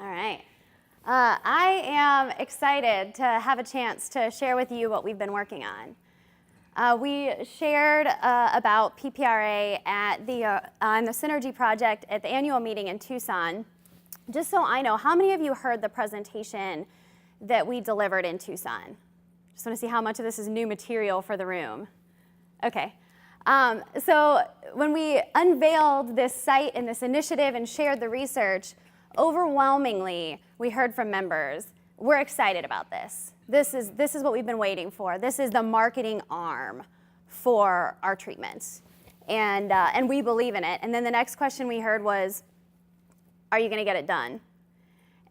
All right. I am excited to have a chance to share with you what we've been working on. We shared about PPRA at on the Synergy Project at the annual meeting in Tucson. Just so I know, how many of you heard the presentation that we delivered in Tucson? Just want to see how much of this is new material for the room. Okay. So when we unveiled this site and this initiative and shared the research, overwhelmingly, we heard from members, we're excited about this. This is what we've been waiting for. This is the marketing arm for our treatments. And we believe in it. And then the next question we heard was, are you going to get it done?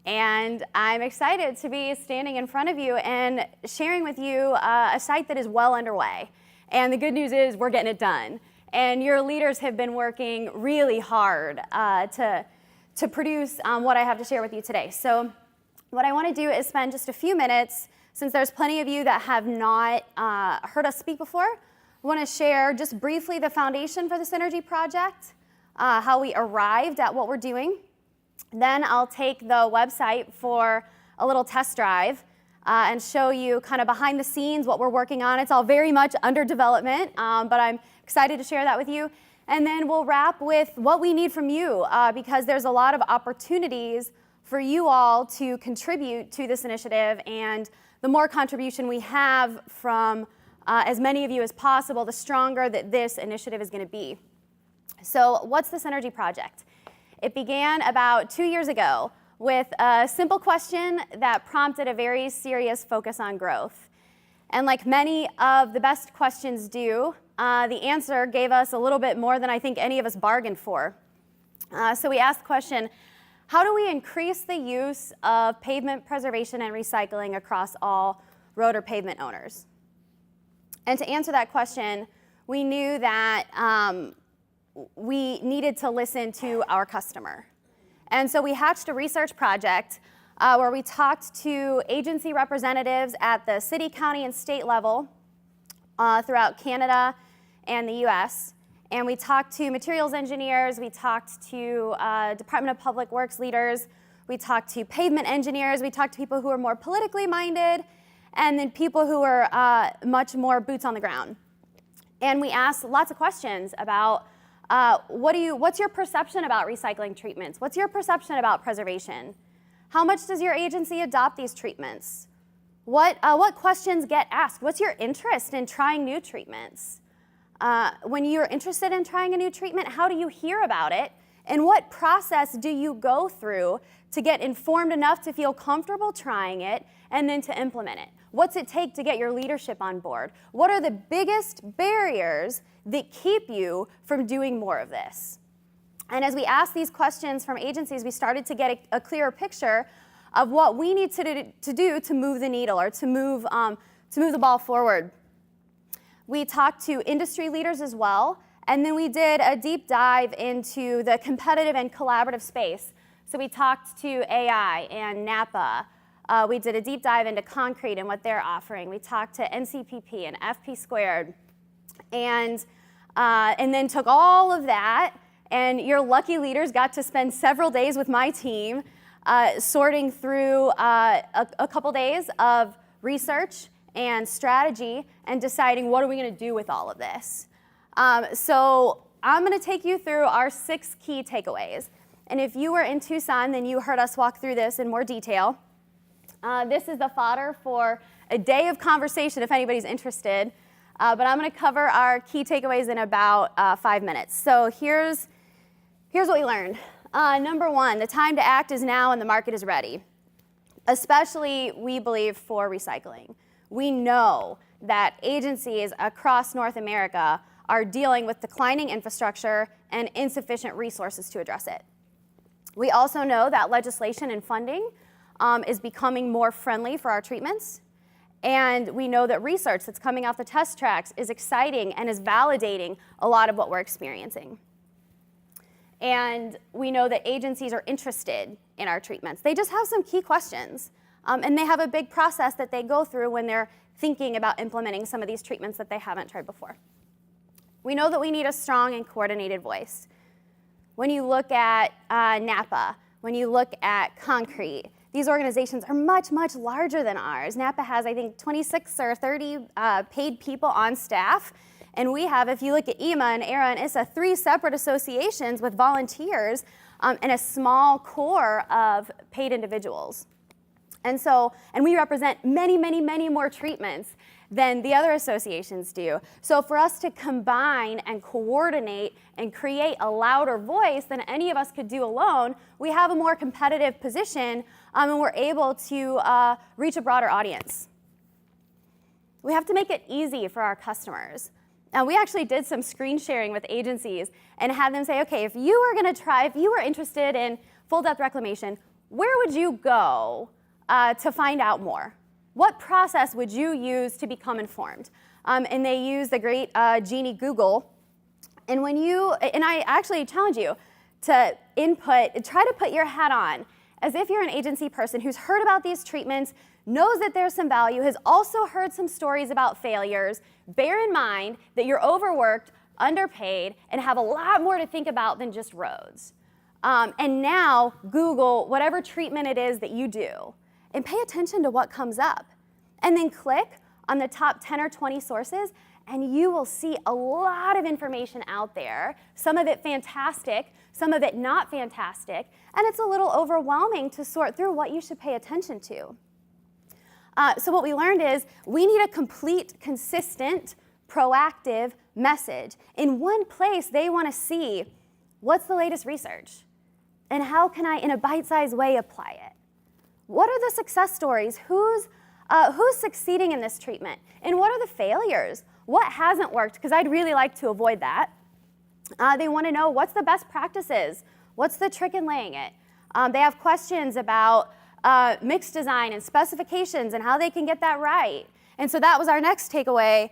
And I'm excited to be standing in front of you and sharing with you a site that is well underway. And the good news is we're getting it done. And your leaders have been working really hard to produce what I have to share with you today. So what I want to do is spend just a few minutes, since there's plenty of you that have not heard us speak before, I want to share just briefly the foundation for the Synergy Project, how we arrived at what we're doing. Then I'll take the website for a little test drive and show you kind of behind the scenes what we're working on. It's all very much under development, but I'm excited to share that with you. And then we'll wrap with what we need from you, because there's a lot of opportunities for you all to contribute to this initiative. And the more contribution we have from as many of you as possible, the stronger that this initiative is going to be. So what's the Synergy Project? It began about 2 years ago with a simple question that prompted a very serious focus on growth. And like many of the best questions do, the answer gave us a little bit more than I think any of us bargained for. So we asked the question, how do we increase the use of pavement preservation and recycling across all road or pavement owners? And to answer that question, we knew that we needed to listen to our customer. And so we hatched a research project where we talked to agency representatives at the city, county, and state level throughout Canada and the US. And we talked to materials engineers, we talked to Department of Public Works leaders, we talked to pavement engineers, we talked to people who are more politically minded, and then people who are much more boots on the ground. And we asked lots of questions about what's your perception about recycling treatments? What's your perception about preservation? How much does your agency adopt these treatments? What questions get asked? What's your interest in trying new treatments? When you're interested in trying a new treatment, how do you hear about it? And what process do you go through to get informed enough to feel comfortable trying it and then to implement it? What's it take to get your leadership on board? What are the biggest barriers that keep you from doing more of this? And as we asked these questions from agencies, we started to get a clearer picture of what we need to do to move the needle or to move the ball forward. We talked to industry leaders as well, and then we did a deep dive into the competitive and collaborative space. So we talked to AI and NAPA. We did a deep dive into concrete and what they're offering. We talked to NCPP and FP Squared, and then took all of that, and your lucky leaders got to spend several days with my team sorting through a couple days of research and strategy and deciding what are we going to do with all of this. So I'm going to take you through our 6 key takeaways. And if you were in Tucson, then you heard us walk through this in more detail. This is the fodder for a day of conversation if anybody's interested. But I'm going to cover our key takeaways in about 5 minutes. So here's what we learned. Number 1, the time to act is now and the market is ready, especially, we believe, for recycling. We know that agencies across North America are dealing with declining infrastructure and insufficient resources to address it. We also know that legislation and funding is becoming more friendly for our treatments. And we know that research that's coming off the test tracks is exciting and is validating a lot of what we're experiencing. And we know that agencies are interested in our treatments. They just have some key questions. And they have a big process that they go through when they're thinking about implementing some of these treatments that they haven't tried before. We know that we need a strong and coordinated voice. When you look at NAPA, when you look at concrete, these organizations are much, much larger than ours. Napa has, I think, 26 or 30 paid people on staff. And we have, if you look at EMA and ARRA and ISSA, 3 separate associations with volunteers and a small core of paid individuals. And we represent many, many, many more treatments than the other associations do. So for us to combine and coordinate and create a louder voice than any of us could do alone, we have a more competitive position and we're able to reach a broader audience. We have to make it easy for our customers. And we actually did some screen sharing with agencies and had them say, okay, if you were interested in full depth reclamation, where would you go to find out more? What process would you use to become informed? And they use the great genie Google. And I actually challenge you to try to put your hat on as if you're an agency person who's heard about these treatments, knows that there's some value, has also heard some stories about failures. Bear in mind that you're overworked, underpaid, and have a lot more to think about than just roads. And now Google whatever treatment it is that you do and pay attention to what comes up. And then click on the top 10 or 20 sources and you will see a lot of information out there, some of it fantastic, some of it not fantastic, and it's a little overwhelming to sort through what you should pay attention to. So what we learned is we need a complete, consistent, proactive message. In one place, they want to see what's the latest research and how can I, in a bite-sized way, apply it. What are the success stories? Who's succeeding in this treatment? And what are the failures? What hasn't worked? Because I'd really like to avoid that. They want to know what's the best practices? What's the trick in laying it? They have questions about mix design and specifications and how they can get that right. And so that was our next takeaway.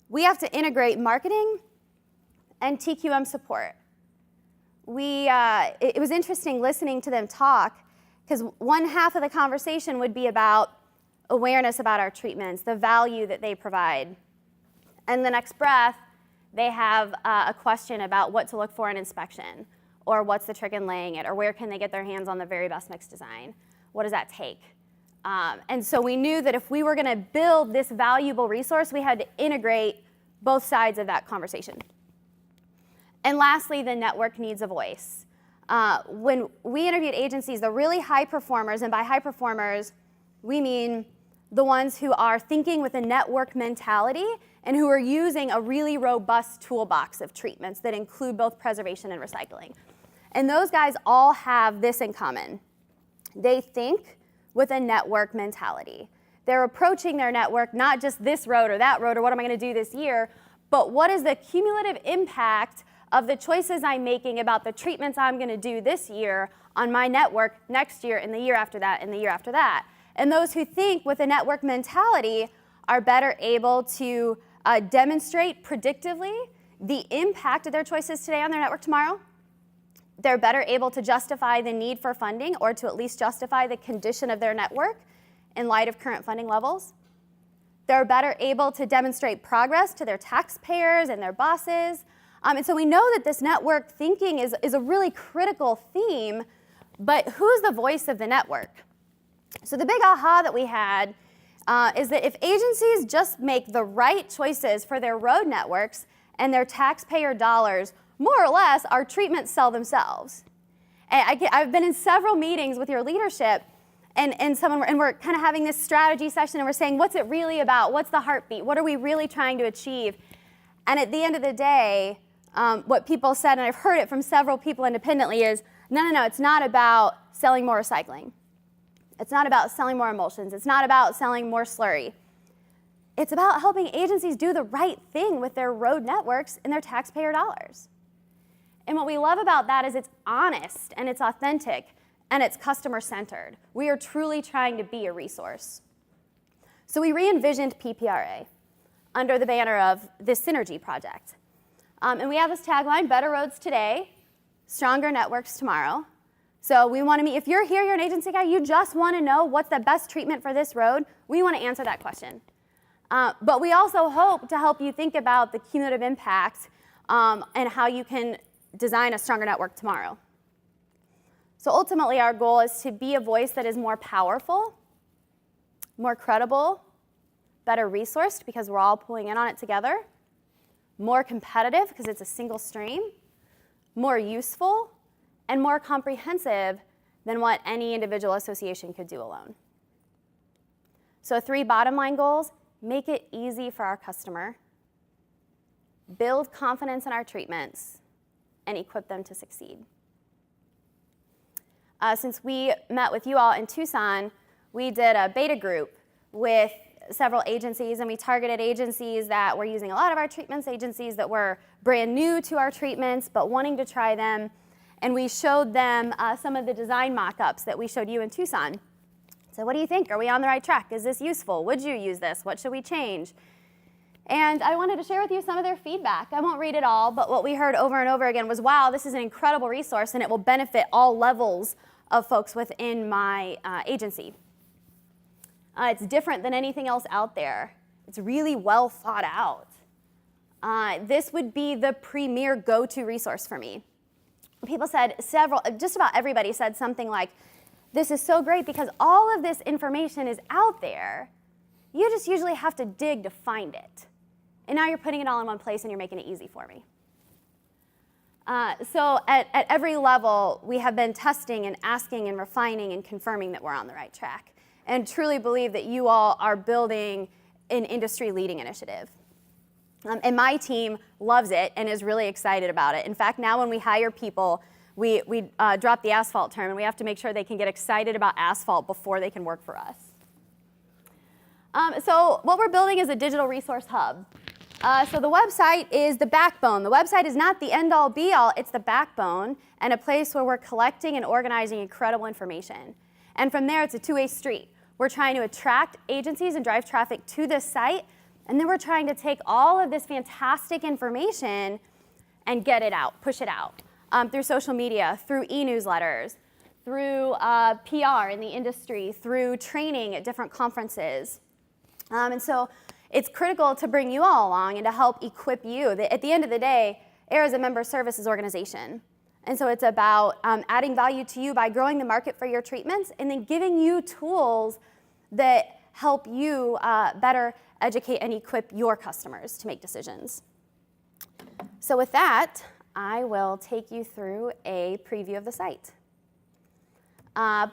We have to integrate marketing and TQM support. It was interesting listening to them talk because one half of the conversation would be about awareness about our treatments, the value that they provide. And the next breath, they have a question about what to look for in inspection, or what's the trick in laying it, or where can they get their hands on the very best mix design. What does that take? And so we knew that if we were going to build this valuable resource, we had to integrate both sides of that conversation. And lastly, the network needs a voice. When we interviewed agencies, the really high performers, and by high performers, we mean the ones who are thinking with a network mentality and who are using a really robust toolbox of treatments that include both preservation and recycling. And those guys all have this in common. They think with a network mentality. They're approaching their network, not just this road or that road or what am I going to do this year, but what is the cumulative impact of the choices I'm making about the treatments I'm going to do this year on my network next year and the year after that and the year after that. And those who think with a network mentality are better able to demonstrate predictively the impact of their choices today on their network tomorrow. They're better able to justify the need for funding or to at least justify the condition of their network in light of current funding levels. They're better able to demonstrate progress to their taxpayers and their bosses. And so we know that this network thinking is a really critical theme, but who's the voice of the network? So the big aha that we had is that if agencies just make the right choices for their road networks and their taxpayer dollars, more or less, our treatments sell themselves. And I've been in several meetings with your leadership, and we're kind of having this strategy session, and we're saying, what's it really about? What's the heartbeat? What are we really trying to achieve? And at the end of the day, what people said, and I've heard it from several people independently, is, no, it's not about selling more recycling. It's not about selling more emulsions. It's not about selling more slurry. It's about helping agencies do the right thing with their road networks and their taxpayer dollars. And what we love about that is it's honest and it's authentic and it's customer-centered. We are truly trying to be a resource. So we re-envisioned PPRA under the banner of this Synergy project. And we have this tagline, better roads today, stronger networks tomorrow. So we want to meet, if you're here, you're an agency guy, you just want to know what's the best treatment for this road, we want to answer that question. But we also hope to help you think about the cumulative impact and how you can design a stronger network tomorrow. So ultimately, our goal is to be a voice that is more powerful, more credible, better resourced because we're all pulling in on it together, more competitive because it's a single stream, more useful, and more comprehensive than what any individual association could do alone. So 3 bottom line goals: make it easy for our customer, build confidence in our treatments, and equip them to succeed. Since we met with you all in Tucson, we did a beta group with several agencies, and we targeted agencies that were using a lot of our treatments, agencies that were brand new to our treatments but wanting to try them, and we showed them some of the design mock-ups that we showed you in Tucson. So what do you think? Are we on the right track? Is this useful? Would you use this? What should we change? And I wanted to share with you some of their feedback. I won't read it all, but what we heard over and over again was, wow, this is an incredible resource and it will benefit all levels of folks within my agency. It's different than anything else out there. It's really well thought out. This would be the premier go-to resource for me. People said just about everybody said something like, this is so great because all of this information is out there. You just usually have to dig to find it. And now you're putting it all in one place and you're making it easy for me. So at every level, we have been testing and asking and refining and confirming that we're on the right track, and truly believe that you all are building an industry-leading initiative. And my team loves it and is really excited about it. In fact, now when we hire people, we drop the Asphalt term, and we have to make sure they can get excited about Asphalt before they can work for us. So what we're building is a digital resource hub. So the website is the backbone. The website is not the end-all, be-all. It's the backbone and a place where we're collecting and organizing incredible information. And from there, it's a two-way street. We're trying to attract agencies and drive traffic to this site, and then we're trying to take all of this fantastic information and get it out, push it out through social media, through e-newsletters, through PR in the industry, through training at different conferences. And so it's critical to bring you all along and to help equip you. At the end of the day, ARRA is a member services organization. And so it's about adding value to you by growing the market for your treatments and then giving you tools that help you better educate and equip your customers to make decisions. So with that, I will take you through a preview of the site.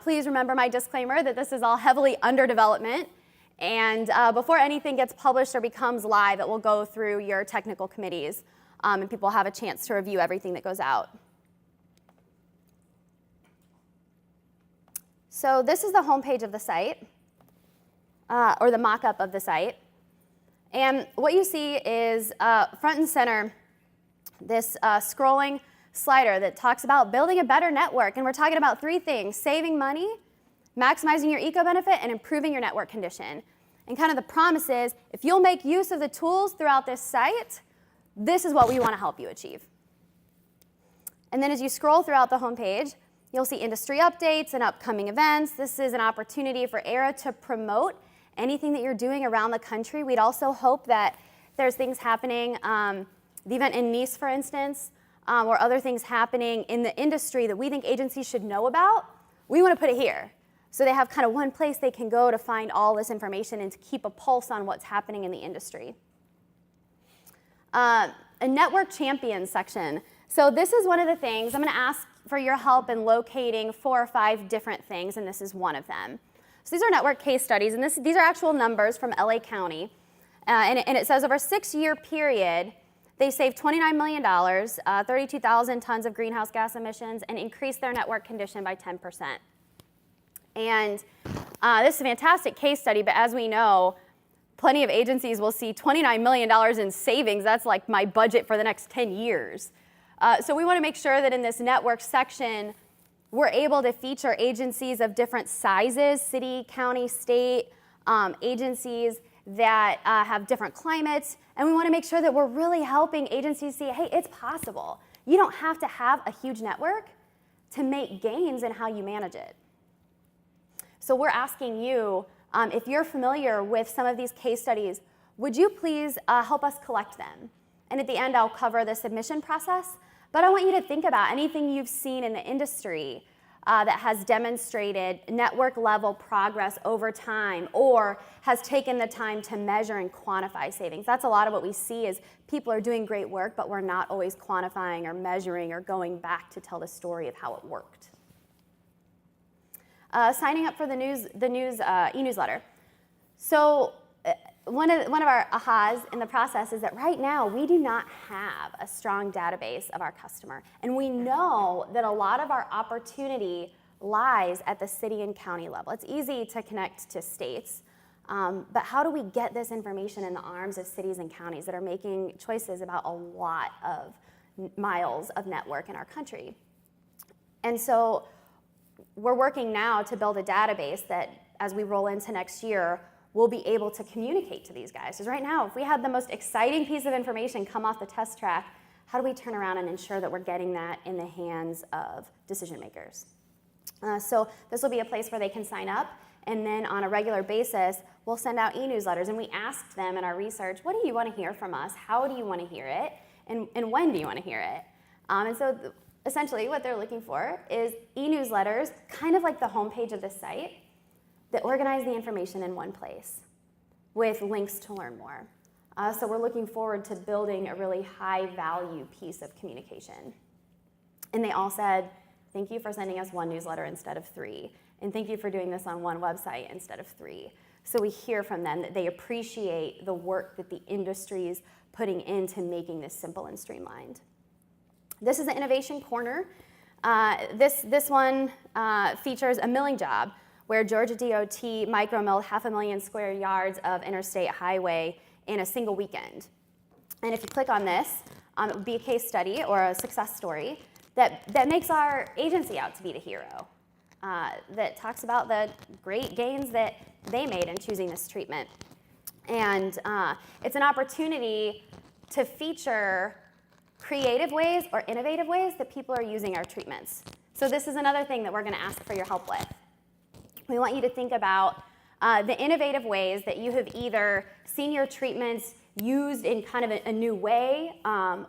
Please remember my disclaimer that this is all heavily under development. And before anything gets published or becomes live, it will go through your technical committees, and people have a chance to review everything that goes out. So this is the homepage of the site, or the mock-up of the site. And what you see is front and center this scrolling slider that talks about building a better network. And we're talking about 3 things: saving money, maximizing your eco-benefit, and improving your network condition. And kind of the promise is, if you'll make use of the tools throughout this site, this is what we want to help you achieve. And then as you scroll throughout the homepage, you'll see industry updates and upcoming events. This is an opportunity for ARRA to promote anything that you're doing around the country. We'd also hope that there's things happening, the event in Nice, for instance, or other things happening in the industry that we think agencies should know about. We want to put it here. So they have kind of one place they can go to find all this information and to keep a pulse on what's happening in the industry. A network champions section. So this is one of the things. I'm going to ask for your help in locating 4 or 5 different things, and this is one of them. So these are network case studies, and these are actual numbers from LA County. And it says over a 6-year period, they saved $29 million, 32,000 tons of greenhouse gas emissions, and increased their network condition by 10%. And this is a fantastic case study, but as we know, plenty of agencies will see $29 million in savings. That's like my budget for the next 10 years. So we want to make sure that in this network section, we're able to feature agencies of different sizes, city, county, state, agencies that have different climates. And we want to make sure that we're really helping agencies see, hey, it's possible. You don't have to have a huge network to make gains in how you manage it. So we're asking you, if you're familiar with some of these case studies, would you please help us collect them? And at the end, I'll cover the submission process. But I want you to think about anything you've seen in the industry that has demonstrated network level progress over time or has taken the time to measure and quantify savings. That's a lot of what we see is people are doing great work, but we're not always quantifying or measuring or going back to tell the story of how it worked. Signing up for the e-newsletter. So one of our ahas in the process is that right now we do not have a strong database of our customer. And we know that a lot of our opportunity lies at the city and county level. It's easy to connect to states, but how do we get this information in the arms of cities and counties that are making choices about a lot of miles of network in our country? And so we're working now to build a database that as we roll into next year, we'll be able to communicate to these guys. Because right now, if we had the most exciting piece of information come off the test track, how do we turn around and ensure that we're getting that in the hands of decision makers? So this will be a place where they can sign up, and then on a regular basis, we'll send out e-newsletters, and we asked them in our research, what do you want to hear from us? How do you want to hear it? And when do you want to hear it? And so essentially what they're looking for is e-newsletters, kind of like the homepage of the site, that organize the information in one place with links to learn more. So we're looking forward to building a really high value piece of communication. And they all said, thank you for sending us one newsletter instead of 3. And thank you for doing this on one website instead of 3. So we hear from them that they appreciate the work that the industry is putting into making this simple and streamlined. This is the Innovation Corner. This one features a milling job where Georgia DOT micro-milled 500,000 square yards of interstate highway in a single weekend. And if you click on this, it would be a case study or a success story that makes our agency out to be the hero, that talks about the great gains that they made in choosing this treatment. And it's an opportunity to feature creative ways or innovative ways that people are using our treatments. So this is another thing that we're going to ask for your help with. We want you to think about the innovative ways that you have either seen your treatments used in kind of a new way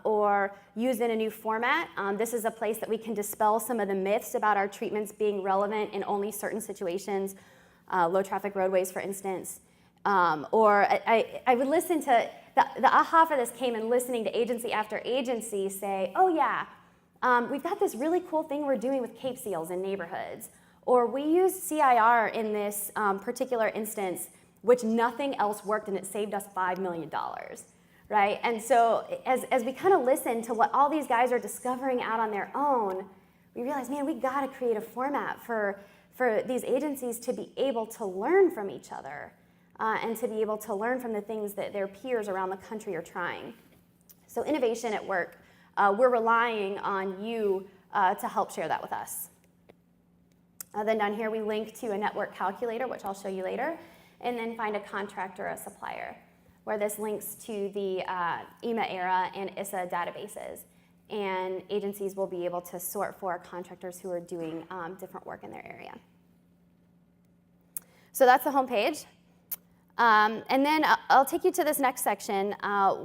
or used in a new format. This is a place that we can dispel some of the myths about our treatments being relevant in only certain situations, low traffic roadways, for instance. Or I would listen to, the aha for this came in listening to agency after agency say, oh yeah, we've got this really cool thing we're doing with Cape Seals in neighborhoods. Or we used CIR in this particular instance, which nothing else worked, and it saved us $5 million, right? And so as we kind of listen to what all these guys are discovering out on their own, we realize, man, we got to create a format for these agencies to be able to learn from each other and to be able to learn from the things that their peers around the country are trying. So innovation at work, we're relying on you to help share that with us. Then down here we link to a network calculator, which I'll show you later, and then find a contractor or a supplier, where this links to the EMA, ARRA, and ISSA databases. And agencies will be able to sort for contractors who are doing different work in their area. So that's the homepage. And then I'll take you to this next section,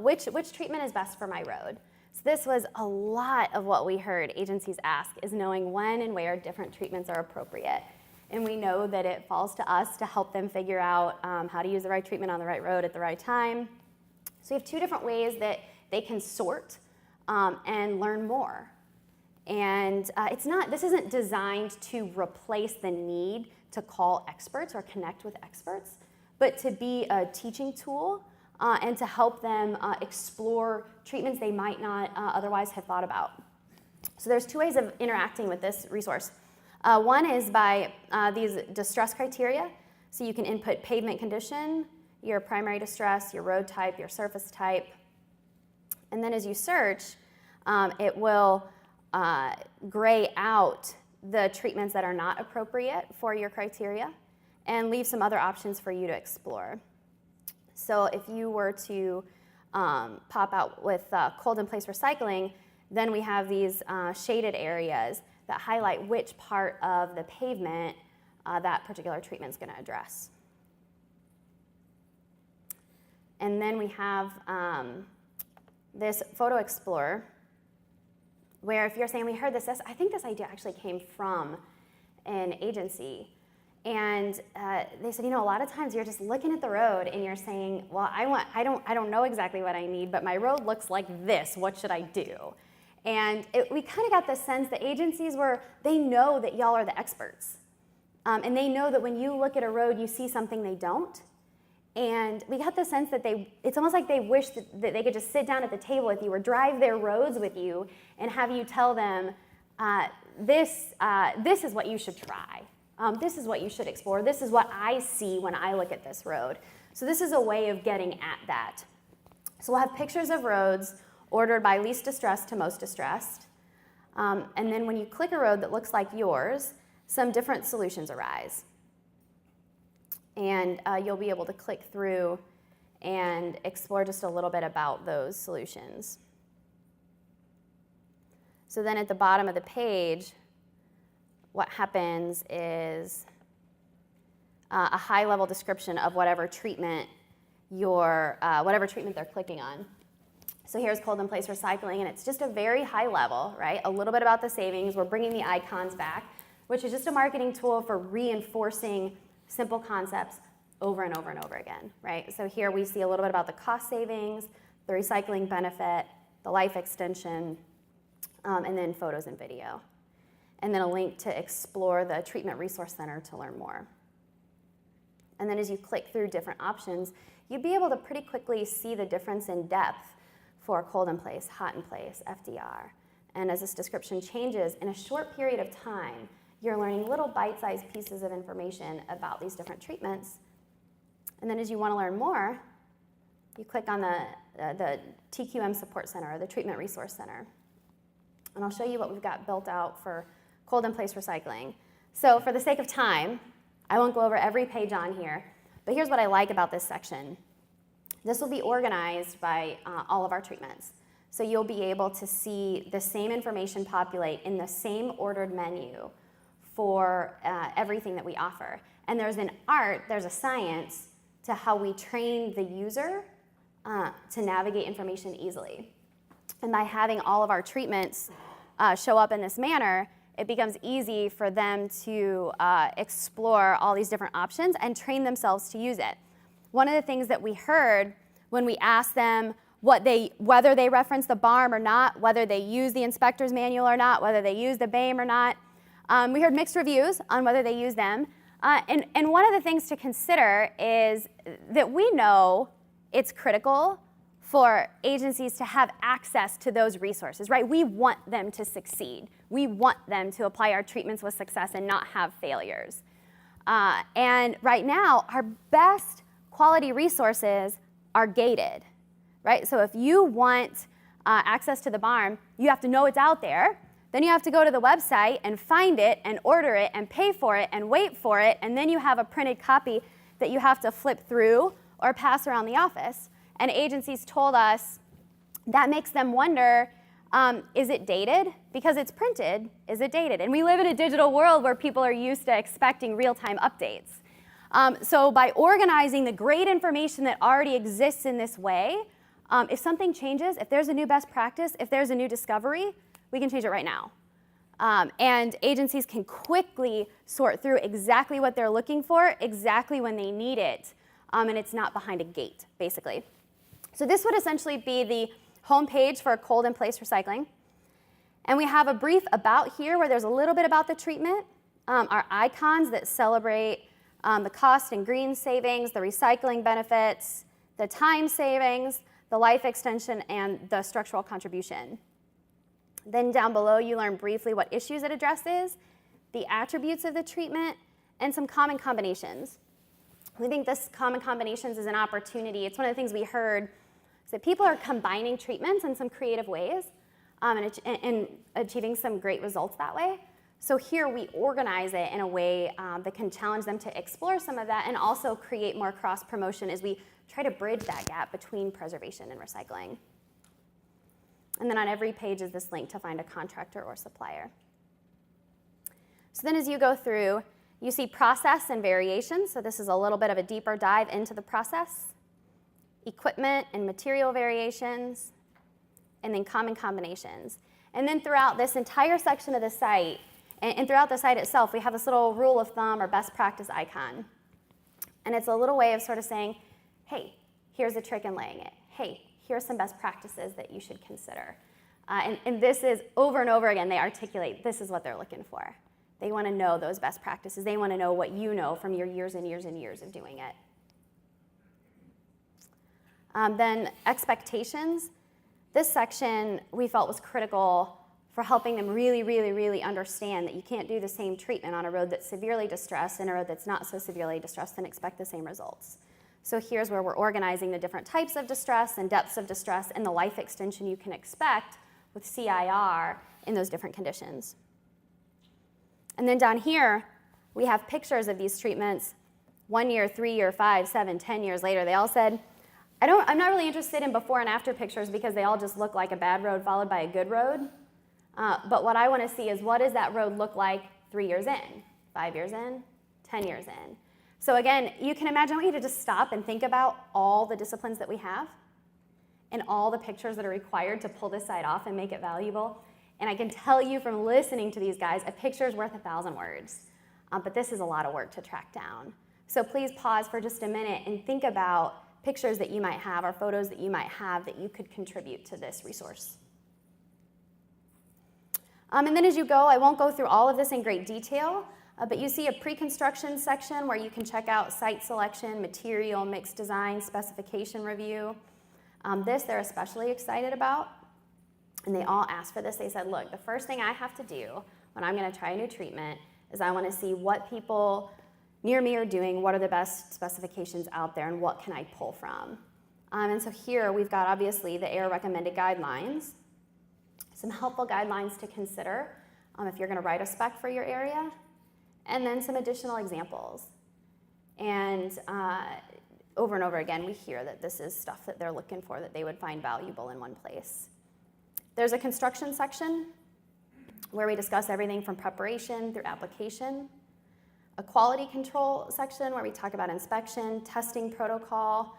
which treatment is best for my road? So this was a lot of what we heard agencies ask, is knowing when and where different treatments are appropriate. And we know that it falls to us to help them figure out how to use the right treatment on the right road at the right time. So we have 2 different ways that they can sort and learn more. And this isn't designed to replace the need to call experts or connect with experts, but to be a teaching tool and to help them explore treatments they might not otherwise have thought about. So there's 2 ways of interacting with this resource. One is by these distress criteria. So you can input pavement condition, your primary distress, your road type, your surface type. And then as you search, it will gray out the treatments that are not appropriate for your criteria and leave some other options for you to explore. So if you were to pop out with cold in place recycling, then we have these shaded areas that highlight which part of the pavement that particular treatment is going to address. And then we have this photo explorer, where if you're saying, we heard this, I think this idea actually came from an agency. And they said, a lot of times you're just looking at the road and you're saying, well, I don't know exactly what I need, but my road looks like this. What should I do? And we kind of got the sense that agencies they know that y'all are the experts. And they know that when you look at a road, you see something they don't. And we got the sense that it's almost like they wish that they could just sit down at the table with you or drive their roads with you and have you tell them, this is what you should try. This is what you should explore. This is what I see when I look at this road. So this is a way of getting at that. So we'll have pictures of roads ordered by least distressed to most distressed. And then when you click a road that looks like yours, some different solutions arise. And you'll be able to click through and explore just a little bit about those solutions. So then at the bottom of the page, what happens is a high-level description of whatever treatment they're clicking on. So here's cold-in-place recycling, and it's just a very high level, right? A little bit about the savings. We're bringing the icons back, which is just a marketing tool for reinforcing simple concepts over and over and over again, right? So here we see a little bit about the cost savings, the recycling benefit, the life extension, and then photos and video. And then a link to explore the Treatment Resource Center to learn more. And then as you click through different options, you'd be able to pretty quickly see the difference in depth for cold in place, hot in place, FDR. And as this description changes, in a short period of time, you're learning little bite-sized pieces of information about these different treatments. And then as you want to learn more, you click on the TQM Support Center or the Treatment Resource Center. And I'll show you what we've got built out for cold in place recycling. So for the sake of time, I won't go over every page on here, but here's what I like about this section. This will be organized by all of our treatments. So you'll be able to see the same information populate in the same ordered menu for everything that we offer. And there's an art, there's a science to how we train the user to navigate information easily. And by having all of our treatments show up in this manner, it becomes easy for them to explore all these different options and train themselves to use it. One of the things that we heard when we asked them whether they reference the BARM or not, whether they use the inspector's manual or not, whether they use the BAME or not, we heard mixed reviews on whether they use them. And one of the things to consider is that we know it's critical for agencies to have access to those resources, right? We want them to succeed. We want them to apply our treatments with success and not have failures. And right now, our best quality resources are gated, right? So if you want access to the BARM, you have to know it's out there. Then you have to go to the website and find it and order it and pay for it and wait for it, and then you have a printed copy that you have to flip through or pass around the office. And agencies told us that makes them wonder, is it dated? Because it's printed, is it dated? And we live in a digital world where people are used to expecting real-time updates. So by organizing the great information that already exists in this way, if something changes, if there's a new best practice, if there's a new discovery, we can change it right now. And agencies can quickly sort through exactly what they're looking for, exactly when they need it, and it's not behind a gate, basically. So this would essentially be the home page for cold in place recycling. And we have a brief about here where there's a little bit about the treatment, our icons that celebrate the cost and green savings, the recycling benefits, the time savings, the life extension, and the structural contribution. Then down below, you learn briefly what issues it addresses, the attributes of the treatment, and some common combinations. We think this common combinations is an opportunity. It's one of the things we heard, is that people are combining treatments in some creative ways and achieving some great results that way. So here we organize it in a way that can challenge them to explore some of that and also create more cross-promotion as we try to bridge that gap between preservation and recycling. And then on every page is this link to find a contractor or supplier. So then as you go through, you see process and variations. So this is a little bit of a deeper dive into the process, equipment and material variations, and then common combinations. And then throughout this entire section of the site, And throughout the site itself, we have this little rule of thumb or best practice icon. And it's a little way of sort of saying, hey, here's a trick in laying it. Hey, here's some best practices that you should consider. And this is, over and over again, they articulate this is what they're looking for. They want to know those best practices. They want to know what you know from your years and years and years of doing it. Then expectations. This section we felt was critical for helping them really, really, really understand that you can't do the same treatment on a road that's severely distressed and a road that's not so severely distressed and expect the same results. So here's where we're organizing the different types of distress and depths of distress and the life extension you can expect with CIR in those different conditions. And then down here, we have pictures of these treatments 1 year, 3 year, 5, 7, 10 years later. They all said, I'm not really interested in before and after pictures because they all just look like a bad road followed by a good road. But what I want to see is what does that road look like 3 years in, 5 years in, 10 years in. So again, you can imagine, I want you to just stop and think about all the disciplines that we have and all the pictures that are required to pull this site off and make it valuable. And I can tell you from listening to these guys, a picture is worth 1,000 words. But this is a lot of work to track down. So please pause for just a minute and think about pictures that you might have or photos that you might have that you could contribute to this resource. And then as you go, I won't go through all of this in great detail, but you see a pre-construction section where you can check out site selection, material, mix design, specification review. This they're especially excited about, and they all asked for this. They said, look, the first thing I have to do when I'm going to try a new treatment is I want to see what people near me are doing, what are the best specifications out there, and what can I pull from. And so here we've got obviously the ARRA recommended guidelines, some helpful guidelines to consider if you're going to write a spec for your area, and then some additional examples. And over and over again, we hear that this is stuff that they're looking for that they would find valuable in one place. There's a construction section where we discuss everything from preparation through application. A quality control section where we talk about inspection, testing protocol,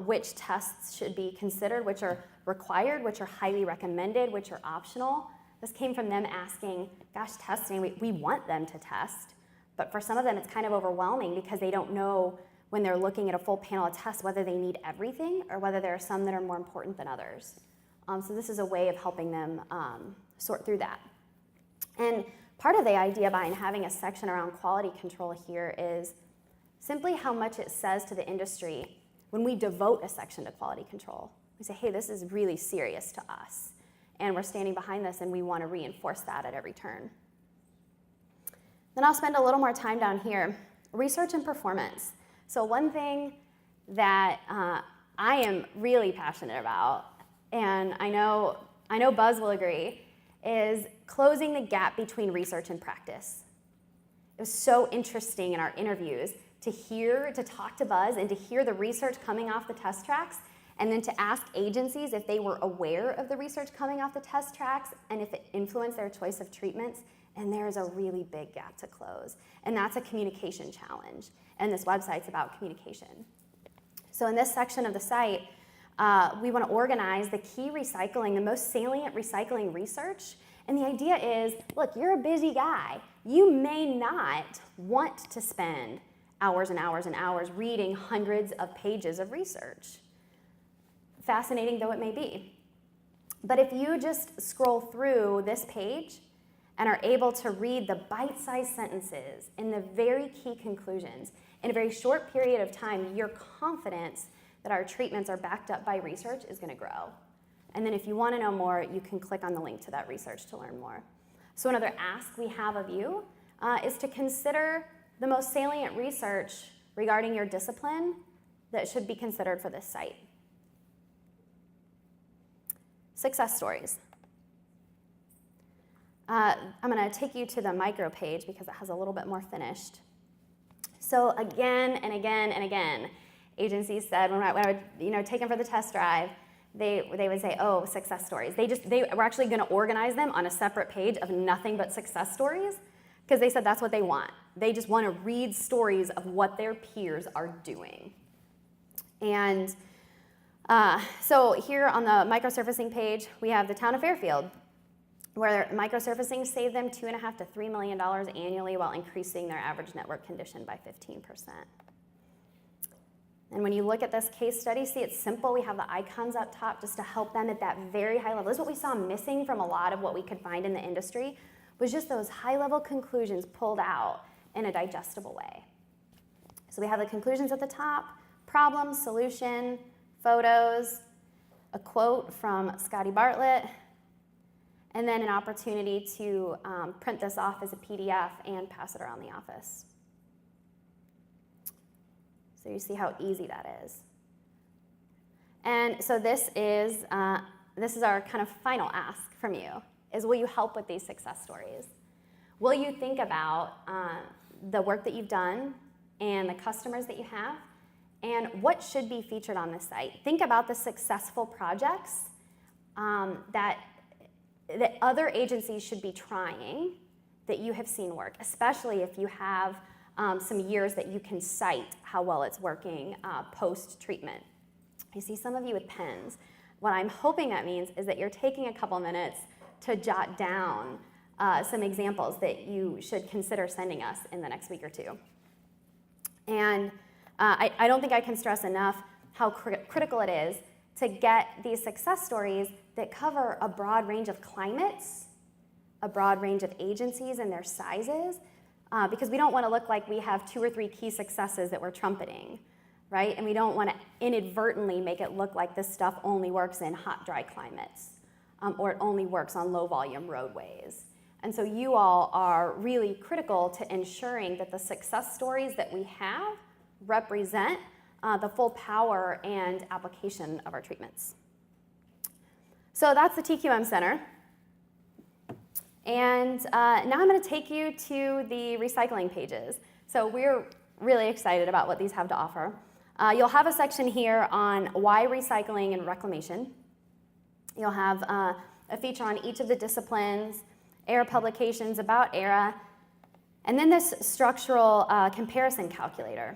which tests should be considered, which are required, which are highly recommended, which are optional. This came from them asking, gosh, testing, we want them to test, but for some of them it's kind of overwhelming because they don't know when they're looking at a full panel of tests whether they need everything or whether there are some that are more important than others. So this is a way of helping them sort through that. And part of the idea behind having a section around quality control here is simply how much it says to the industry when we devote a section to quality control. We say, hey, this is really serious to us, and we're standing behind this, and we want to reinforce that at every turn. Then I'll spend a little more time down here. Research and performance. So one thing that I am really passionate about, and I know Buzz will agree, is closing the gap between research and practice. It was so interesting in our interviews to talk to Buzz and to hear the research coming off the test tracks, and then to ask agencies if they were aware of the research coming off the test tracks and if it influenced their choice of treatments, and there is a really big gap to close. And that's a communication challenge, and this website's about communication. So in this section of the site, we want to organize the key recycling, the most salient recycling research. And the idea is, look, you're a busy guy. You may not want to spend hours and hours and hours reading hundreds of pages of research, fascinating though it may be. But if you just scroll through this page and are able to read the bite-sized sentences and the very key conclusions in a very short period of time, your confidence that our treatments are backed up by research is going to grow. And then if you want to know more, you can click on the link to that research to learn more. So another ask we have of you is to consider the most salient research regarding your discipline that should be considered for this site. Success stories. I'm going to take you to the micro page because it has a little bit more finished. So again and again and again, agencies said when I would take them for the test drive, they would say, oh, success stories. They were actually going to organize them on a separate page of nothing but success stories because they said that's what they want. They just want to read stories of what their peers are doing. And so here on the microsurfacing page, we have the town of Fairfield. where microsurfacing saved them $2.5 to $3 million annually while increasing their average network condition by 15%. And when you look at this case study, see it's simple. We have the icons up top just to help them at that very high level. This is what we saw missing from a lot of what we could find in the industry, was just those high-level conclusions pulled out in a digestible way. So we have the conclusions at the top, problem, solution, photos, a quote from Scotty Bartlett, and then an opportunity to print this off as a PDF and pass it around the office. So you see how easy that is. And so this is our kind of final ask from you, is will you help with these success stories? Will you think about the work that you've done and the customers that you have, and what should be featured on this site? Think about the successful projects that other agencies should be trying that you have seen work, especially if you have some years that you can cite how well it's working post-treatment. You see some of you with pens. What I'm hoping that means is that you're taking a couple minutes to jot down some examples that you should consider sending us in the next week or two. And I don't think I can stress enough how critical it is to get these success stories that cover a broad range of climates, a broad range of agencies and their sizes, because we don't want to look like we have 2 or 3 key successes that we're trumpeting, right? And we don't want to inadvertently make it look like this stuff only works in hot, dry climates, or it only works on low-volume roadways. And so you all are really critical to ensuring that the success stories that we have represent the full power and application of our treatments. So that's the TQM Center. And now I'm going to take you to the recycling pages. So we're really excited about what these have to offer. You'll have a section here on why recycling and reclamation. You'll have a feature on each of the disciplines, ARRA publications about ARRA, and then this structural comparison calculator.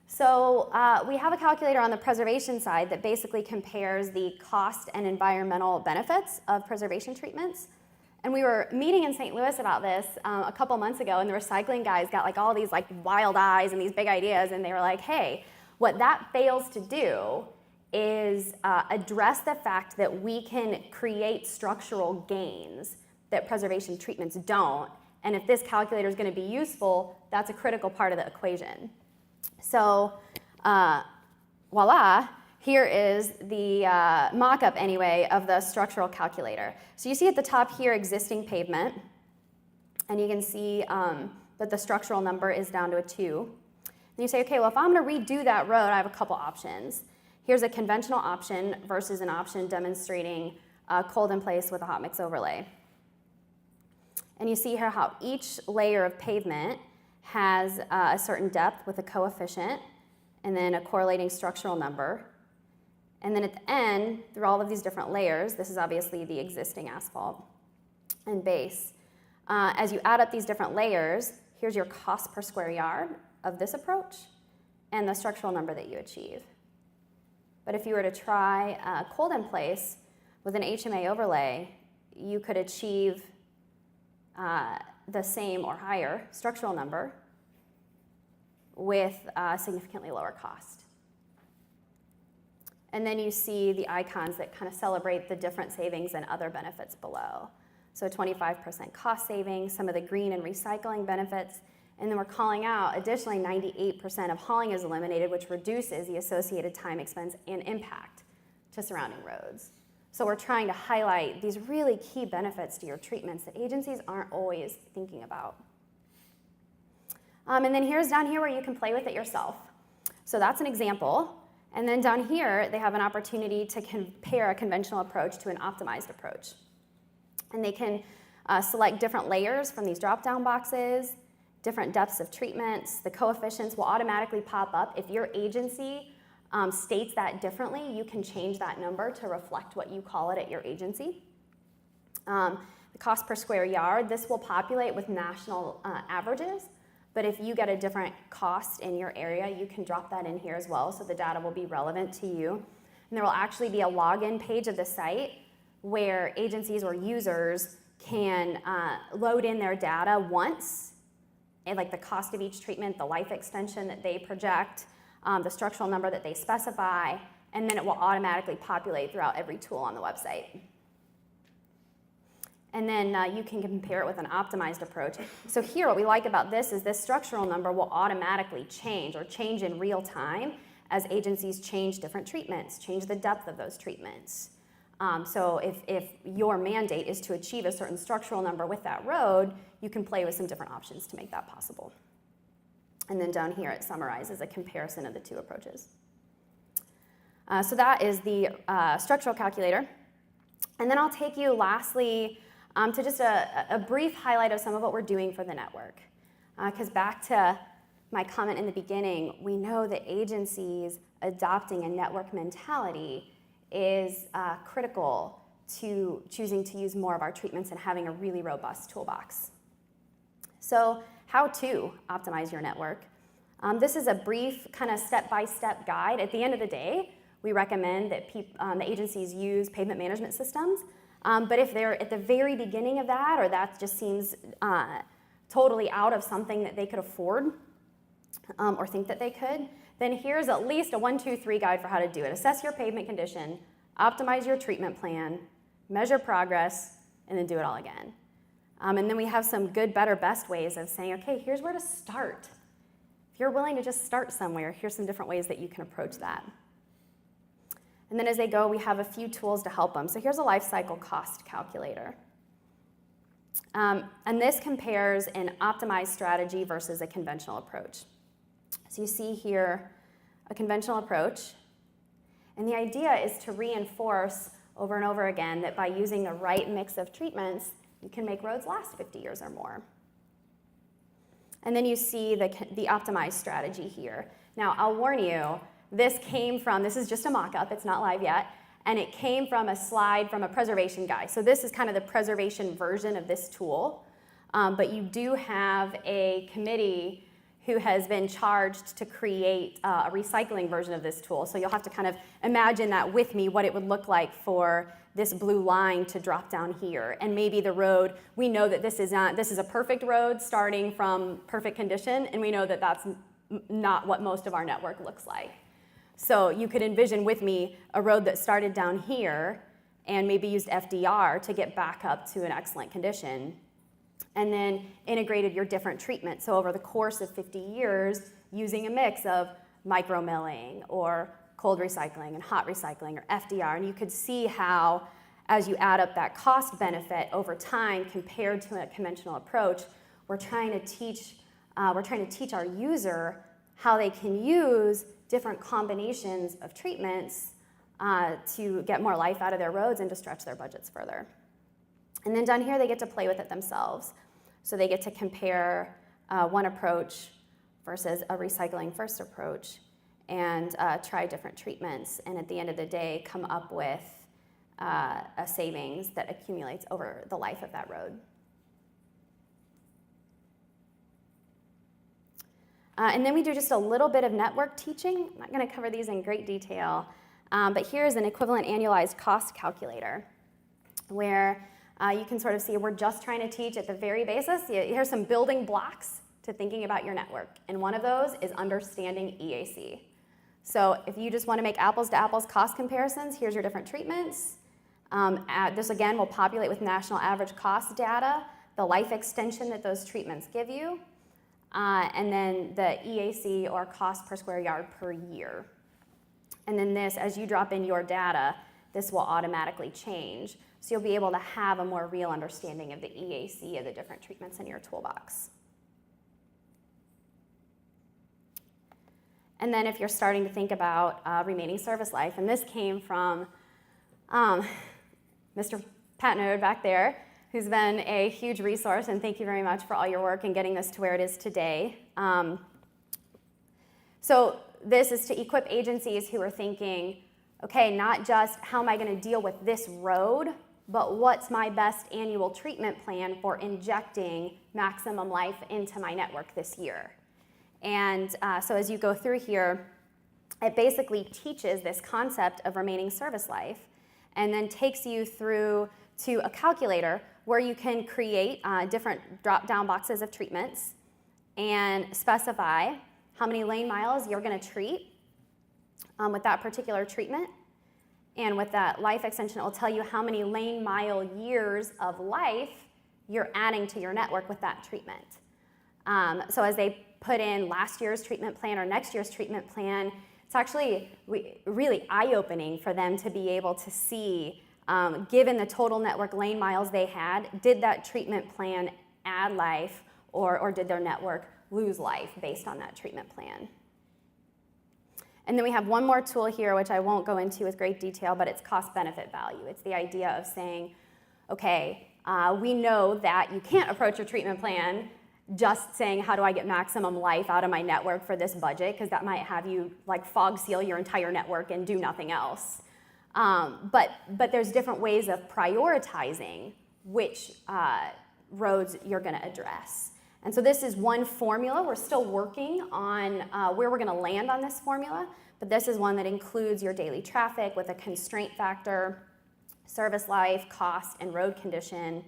So we have a calculator on the preservation side that basically compares the cost and environmental benefits of preservation treatments. And we were meeting in St. Louis about this a couple months ago, and the recycling guys got like all these like wild eyes and these big ideas, and they were like, hey, what that fails to do is address the fact that we can create structural gains that preservation treatments don't. And if this calculator is going to be useful, that's a critical part of the equation. So voila, here is the mock-up anyway of the structural calculator. So you see at the top here existing pavement, and you can see that the structural number is down to a 2. And you say, okay, well if I'm going to redo that road, I have a couple options. Here's a conventional option versus an option demonstrating cold in place with a hot mix overlay. And you see here how each layer of pavement has a certain depth with a coefficient and then a correlating structural number. And then at the end, through all of these different layers, this is obviously the existing asphalt and base. As you add up these different layers, here's your cost per square yard of this approach and the structural number that you achieve. But if you were to try cold in place with an HMA overlay, you could achieve the same or higher structural number with significantly lower cost. And then you see the icons that kind of celebrate the different savings and other benefits below. So 25% cost savings, some of the green and recycling benefits, and then we're calling out additionally 98% of hauling is eliminated, which reduces the associated time, expense, and impact to surrounding roads. So we're trying to highlight these really key benefits to your treatments that agencies aren't always thinking about. And then here's down here where you can play with it yourself. So that's an example. And then down here, they have an opportunity to compare a conventional approach to an optimized approach. And they can select different layers from these drop-down boxes, different depths of treatments. The coefficients will automatically pop up. If your agency states that differently, you can change that number to reflect what you call it at your agency. The cost per square yard, this will populate with national averages. But if you get a different cost in your area, you can drop that in here as well, so the data will be relevant to you. And there will actually be a login page of the site where agencies or users can load in their data once, and like the cost of each treatment, the life extension that they project, the structural number that they specify, and then it will automatically populate throughout every tool on the website. And then you can compare it with an optimized approach. So here, what we like about this is this structural number will automatically change or change in real time as agencies change different treatments, change the depth of those treatments. So if your mandate is to achieve a certain structural number with that road, you can play with some different options to make that possible. And then down here, it summarizes a comparison of the two approaches. So that is the structural calculator. And then I'll take you lastly to just a brief highlight of some of what we're doing for the network. Because back to my comment in the beginning, we know that agencies adopting a network mentality is critical to choosing to use more of our treatments and having a really robust toolbox. So how to optimize your network. This is a brief kind of step-by-step guide. At the end of the day, we recommend that the agencies use pavement management systems. But if they're at the very beginning of that, or that just seems totally out of something that they could afford or think that they could, then here's at least a 1, 2, 3 guide for how to do it. Assess your pavement condition, optimize your treatment plan, measure progress, and then do it all again. And then we have some good, better, best ways of saying, okay, here's where to start. If you're willing to just start somewhere, here's some different ways that you can approach that. And then as they go, we have a few tools to help them. So here's a life cycle cost calculator. And this compares an optimized strategy versus a conventional approach. So you see here a conventional approach. And the idea is to reinforce over and over again that by using the right mix of treatments, you can make roads last 50 years or more. And then you see the optimized strategy here. Now, I'll warn you, this is just a mock-up, it's not live yet, and it came from a slide from a preservation guide. So this is kind of the preservation version of this tool, but you do have a committee who has been charged to create a recycling version of this tool. So you'll have to kind of imagine that with me, what it would look like for this blue line to drop down here. And maybe the road, we know that this is a perfect road starting from perfect condition, and we know that that's not what most of our network looks like. So you could envision with me a road that started down here and maybe used FDR to get back up to an excellent condition, and then integrated your different treatments. So over the course of 50 years, using a mix of micromilling or cold recycling and hot recycling or FDR, and you could see how, as you add up that cost benefit over time compared to a conventional approach, we're trying to teach our user how they can use different combinations of treatments to get more life out of their roads and to stretch their budgets further. And then down here, they get to play with it themselves. So they get to compare one approach versus a recycling first approach and try different treatments, and at the end of the day, come up with a savings that accumulates over the life of that road. And then we do just a little bit of network teaching. I'm not going to cover these in great detail, but here's an equivalent annualized cost calculator where you can sort of see we're just trying to teach at the very basis. Here's some building blocks to thinking about your network, and one of those is understanding EAC. So if you just want to make apples to apples cost comparisons, here's your different treatments. This again will populate with national average cost data, the life extension that those treatments give you, and then the EAC or cost per square yard per year. And then this, as you drop in your data, this will automatically change. So you'll be able to have a more real understanding of the EAC of the different treatments in your toolbox. And then if you're starting to think about remaining service life, and this came from Mr. Patnode back there, who's been a huge resource, and thank you very much for all your work in getting this to where it is today. So this is to equip agencies who are thinking, okay, not just how am I going to deal with this road, but what's my best annual treatment plan for injecting maximum life into my network this year? And so as you go through here, it basically teaches this concept of remaining service life. and then takes you through to a calculator where you can create different drop-down boxes of treatments and specify how many lane miles you're going to treat with that particular treatment. And with that life extension, it will tell you how many lane mile years of life you're adding to your network with that treatment. So as they put in last year's treatment plan or next year's treatment plan, it's actually really eye-opening for them to be able to see, given the total network lane miles they had, did that treatment plan add life or did their network lose life based on that treatment plan? And then we have one more tool here, which I won't go into with great detail, but it's cost-benefit value. It's the idea of saying, okay, we know that you can't approach your treatment plan just saying, how do I get maximum life out of my network for this budget, because that might have you like fog seal your entire network and do nothing else. But there's different ways of prioritizing which roads you're going to address. And so this is one formula. We're still working on where we're going to land on this formula, but this is one that includes your daily traffic with a constraint factor, service life, cost, and road condition.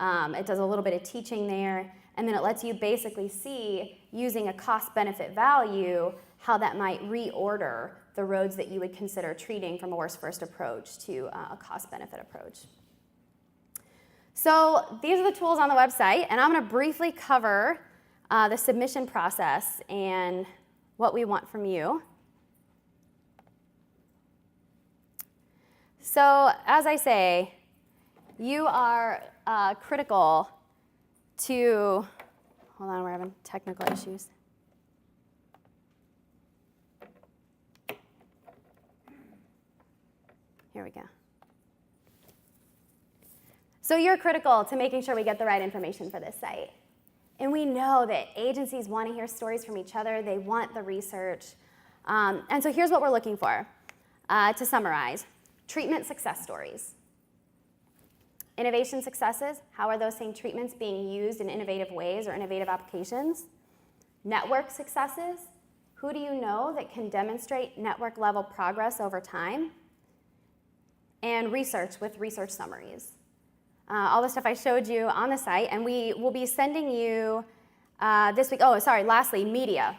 It does a little bit of teaching there, and then it lets you basically see, using a cost-benefit value, how that might reorder the roads that you would consider treating from a worst-first approach to a cost-benefit approach. So these are the tools on the website, and I'm going to briefly cover the submission process and what we want from you. So as I say, you are critical to, hold on, we're having technical issues. Here we go. So you're critical to making sure we get the right information for this site. And we know that agencies want to hear stories from each other. They want the research. And so here's what we're looking for. To summarize, treatment success stories. Innovation successes, how are those same treatments being used in innovative ways or innovative applications? Network successes, who do you know that can demonstrate network level progress over time? And research with research summaries. All the stuff I showed you on the site, and we will be sending you this week, lastly, media.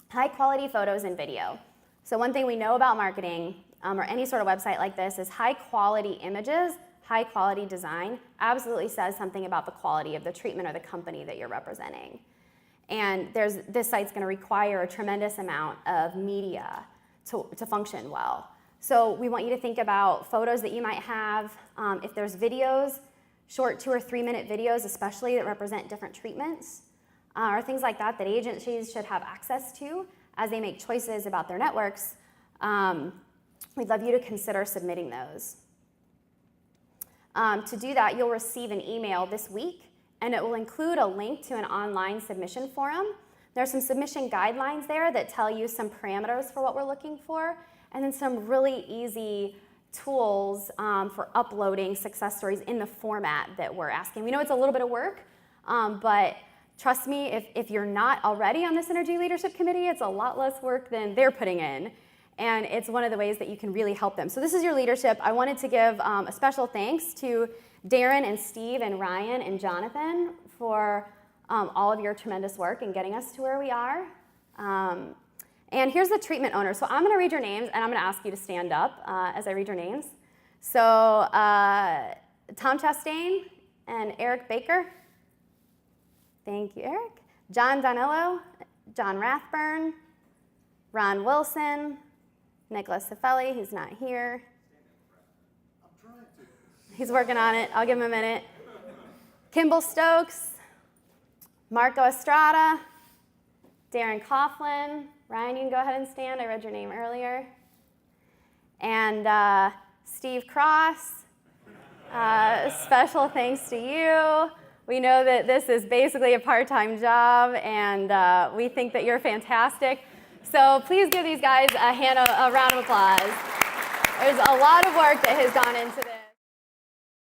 High quality photos and video. So one thing we know about marketing, or any sort of website like this, is high quality images, high quality design absolutely says something about the quality of the treatment or the company that you're representing. And this site's gonna require a tremendous amount of media to function well. So we want you to think about photos that you might have. If there's videos, short 2 or 3 minute videos, especially that represent different treatments, or things like that that agencies should have access to as they make choices about their networks, we'd love you to consider submitting those. To do that, you'll receive an email this week, and it will include a link to an online submission forum. There's some submission guidelines there that tell you some parameters for what we're looking for, and then some really easy tools for uploading success stories in the format that we're asking. We know it's a little bit of work, but trust me, if you're not already on the Synergy Leadership Committee, it's a lot less work than they're putting in, and it's one of the ways that you can really help them. So this is your leadership. I wanted to give a special thanks to Darren and Steve and Ryan and Jonathan for all of your tremendous work in getting us to where we are. And here's the treatment owner. So I'm going to read your names, and I'm going to ask you to stand up as I read your names. So Tom Chastain and Eric Baker. Thank you, Eric. John Donello, John Rathburn, Ron Wilson, Nicholas Cifelli, who's not here. I'm trying to. He's working on it. I'll give him a minute. Kimball Stokes, Marco Estrada, Darren Coughlin. Ryan, you can go ahead and stand. I read your name earlier. And Steve Cross, special thanks to you. We know that this is basically a part-time job, and we think that you're fantastic. So please give these guys a round of applause. There's a lot of work that has gone into this.